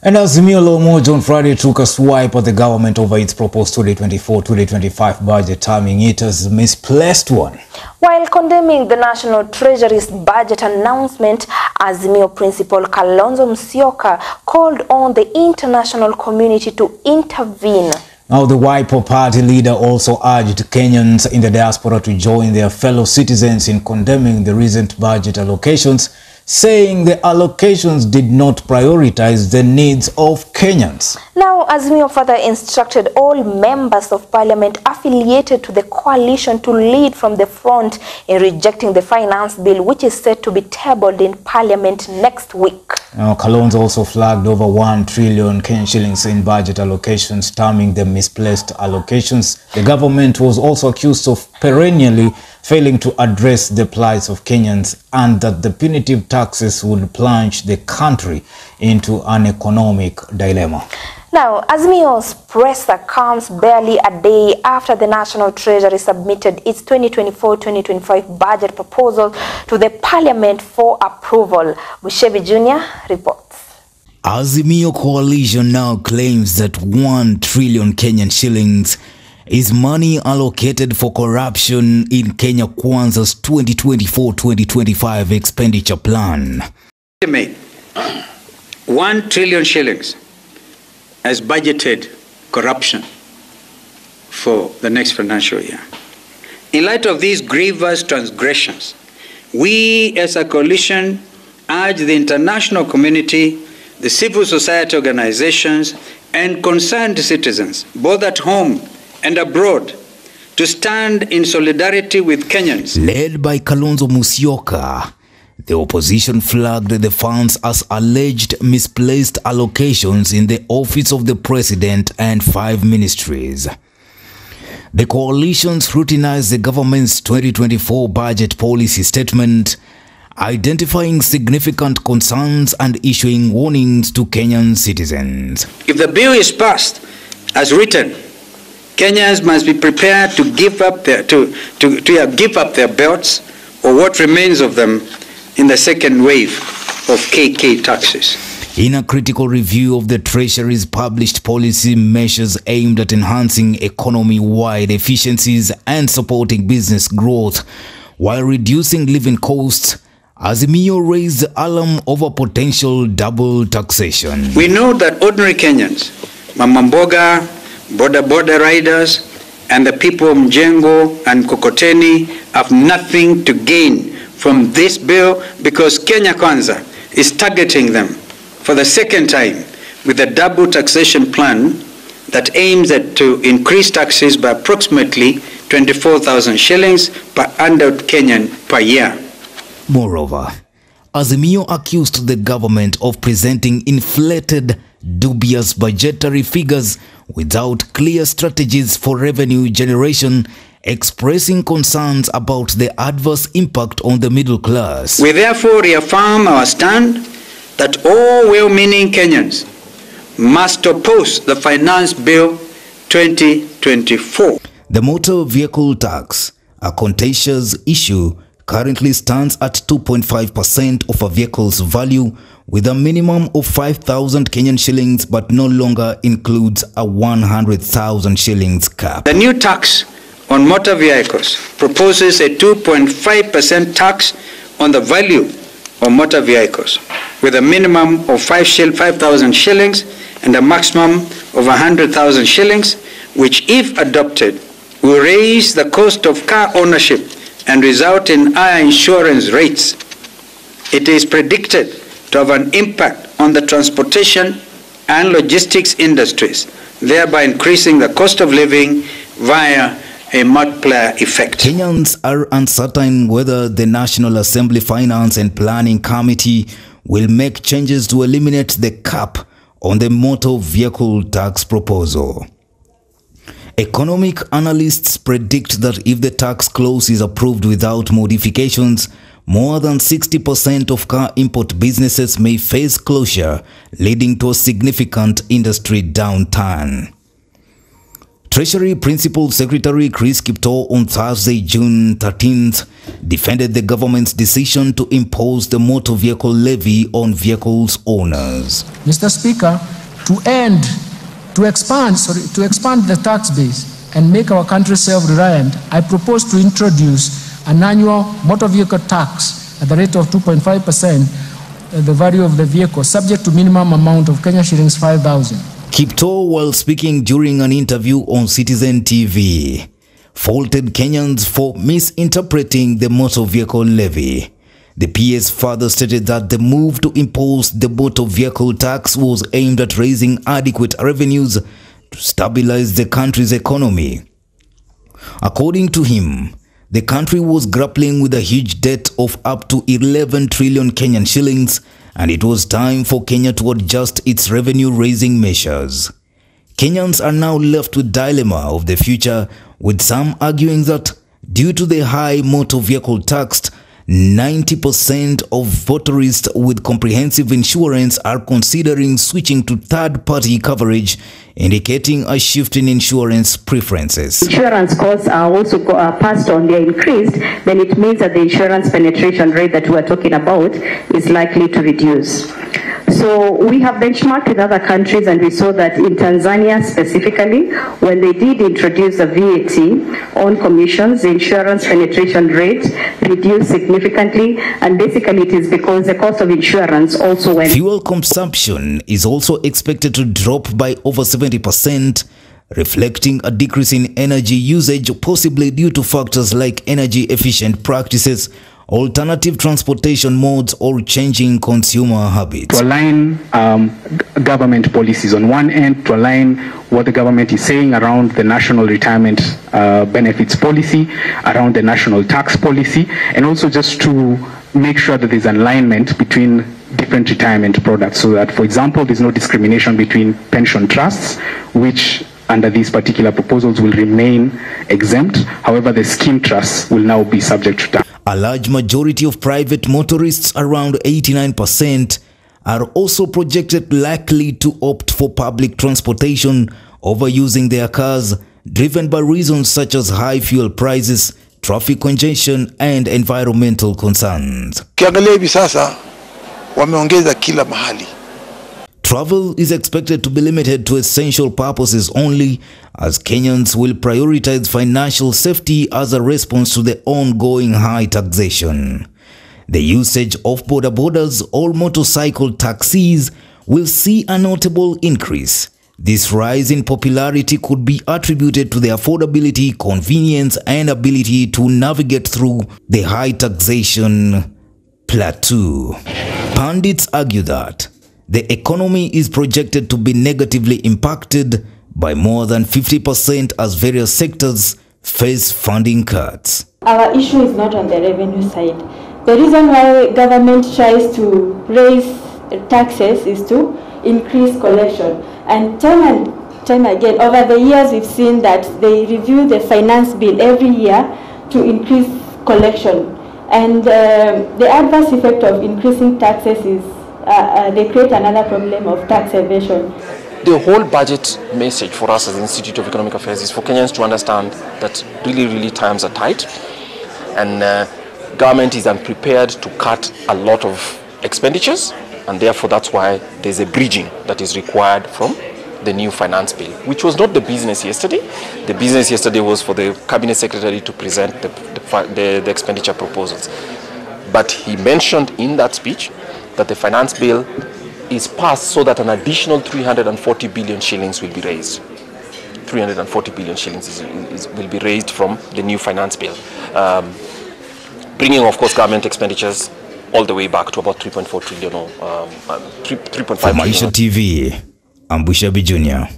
And Azimio MPs on Friday took a swipe at the government over its proposed 2024-2025 budget, terming it as a misplaced one. While condemning the National Treasury's budget announcement, Azimio principal Kalonzo called on the international community to intervene. Now, the Wiper party leader also urged Kenyans in the diaspora to join their fellow citizens in condemning the recent budget allocations, saying the allocations did not prioritize the needs of Kenyans. Now, Azimio further instructed all members of parliament affiliated to the coalition to lead from the front in rejecting the finance bill, which is set to be tabled in parliament next week. Now, Kalonzo also flagged over 1 trillion Kenyan shillings in budget allocations, terming them misplaced allocations. The government was also accused of perennially failing to address the plights of Kenyans, and that the punitive taxes would plunge the country into an economic dilemma. Now, Azimio's presser comes barely a day after the National Treasury submitted its 2024-2025 budget proposal to the Parliament for approval. Bushebi Jr. reports. Azimio coalition now claims that 1 trillion Kenyan shillings is money allocated for corruption in Kenya Kwanza's 2024-2025 expenditure plan. 1 trillion shillings as budgeted corruption for the next financial year. In light of these grievous transgressions, we as a coalition urge the international community, the civil society organizations, and concerned citizens, both at home and abroad, to stand in solidarity with Kenyans. Led by Kalonzo Musyoka, the opposition flagged the funds as alleged misplaced allocations in the office of the president and 5 ministries. The coalition scrutinized the government's 2024 budget policy statement, identifying significant concerns and issuing warnings to Kenyan citizens. If the bill is passed as written, Kenyans must be prepared to give up their belts or what remains of them in the second wave of KK taxes. In a critical review of the Treasury's published policy measures aimed at enhancing economy-wide efficiencies and supporting business growth while reducing living costs, Azimio raised the alarm over potential double taxation. We know that ordinary Kenyans, Mamamboga, border riders, and the people of Mjengo and Kokoteni have nothing to gain from this bill because Kenya Kwanza is targeting them for the second time with a double taxation plan that aims to increase taxes by approximately 24,000 shillings per adult Kenyan per year. Moreover, Azimio accused the government of presenting inflated, dubious budgetary figures without clear strategies for revenue generation, expressing concerns about the adverse impact on the middle class. We therefore reaffirm our stand that all well-meaning Kenyans must oppose the Finance Bill 2024. The motor vehicle tax, a contentious issue, currently stands at 2.5% of a vehicle's value, with a minimum of 5,000 Kenyan shillings, but no longer includes a 100,000 shillings cap. The new tax on motor vehicles proposes a 2.5% tax on the value of motor vehicles, with a minimum of 5,000 shillings and a maximum of 100,000 shillings, which, if adopted, will raise the cost of car ownership and result in higher insurance rates. It is predicted to have an impact on the transportation and logistics industries, thereby increasing the cost of living via a multiplier effect. Kenyans are uncertain whether the National Assembly Finance and Planning Committee will make changes to eliminate the cap on the motor vehicle tax proposal. Economic analysts predict that if the tax clause is approved without modifications, more than 60% of car import businesses may face closure, leading to a significant industry downturn. Treasury Principal Secretary Chris Kiptoo on Thursday, June 13th, defended the government's decision to impose the motor vehicle levy on vehicles owners. Mr. Speaker, to expand the tax base and make our country self-reliant, I propose to introduce an annual motor vehicle tax at the rate of 2.5%, the value of the vehicle, subject to minimum amount of Kenya shillings 5,000. Kiptoo, while speaking during an interview on Citizen TV, faulted Kenyans for misinterpreting the motor vehicle levy. The PS further stated that the move to impose the motor vehicle tax was aimed at raising adequate revenues to stabilize the country's economy. According to him, the country was grappling with a huge debt of up to 11 trillion Kenyan shillings, and it was time for Kenya to adjust its revenue-raising measures. Kenyans are now left with dilemma of the future, with some arguing that due to the high motor vehicle tax, 90% of motorists with comprehensive insurance are considering switching to third-party coverage, indicating a shift in insurance preferences. Insurance costs are also passed on, they are increased, then it means that the insurance penetration rate that we are talking about is likely to reduce. So we have benchmarked with other countries, and we saw that in Tanzania specifically, when they did introduce the VAT on commissions, the insurance penetration rate reduced significantly, and basically it is because the cost of insurance also went. Fuel consumption is also expected to drop by over 70%, reflecting a decrease in energy usage, possibly due to factors like energy efficient practices, alternative transportation modes, or changing consumer habits. To align government policies on one end, to align what the government is saying around the national retirement benefits policy, around the national tax policy, and also just to make sure that there's an alignment between different retirement products, so that, for example, there's no discrimination between pension trusts, which under these particular proposals will remain exempt. However, the scheme trusts will now be subject to tax. A large majority of private motorists, around 89%, are also projected likely to opt for public transportation over using their cars, driven by reasons such as high fuel prices, traffic congestion, and environmental concerns. Kiangalia hivi sasa wameongeza kila mahali. Travel is expected to be limited to essential purposes only, as Kenyans will prioritize financial safety as a response to the ongoing high taxation. The usage of border borders or motorcycle taxis will see a notable increase. This rise in popularity could be attributed to the affordability, convenience, and ability to navigate through the high taxation plateau. Pundits argue that the economy is projected to be negatively impacted by more than 50% as various sectors face funding cuts. Our issue is not on the revenue side. The reason why government tries to raise taxes is to increase collection. And time again, over the years, we've seen that they review the finance bill every year to increase collection. And the adverse effect of increasing taxes is they create another problem of tax evasion. The whole budget message for us as the Institute of Economic Affairs is for Kenyans to understand that really times are tight, and government is unprepared to cut a lot of expenditures, and therefore that's why there's a bridging that is required from the new finance bill, which was not the business yesterday. The business yesterday was for the cabinet secretary to present the expenditure proposals. But he mentioned in that speech that the finance bill is passed so that an additional 340 billion shillings will be raised. 340 billion shillings will be raised from the new finance bill, bringing, of course, government expenditures all the way back to about 3.4 trillion or 3.5 trillion. For Maisha TV, I'm Bushabi Jr.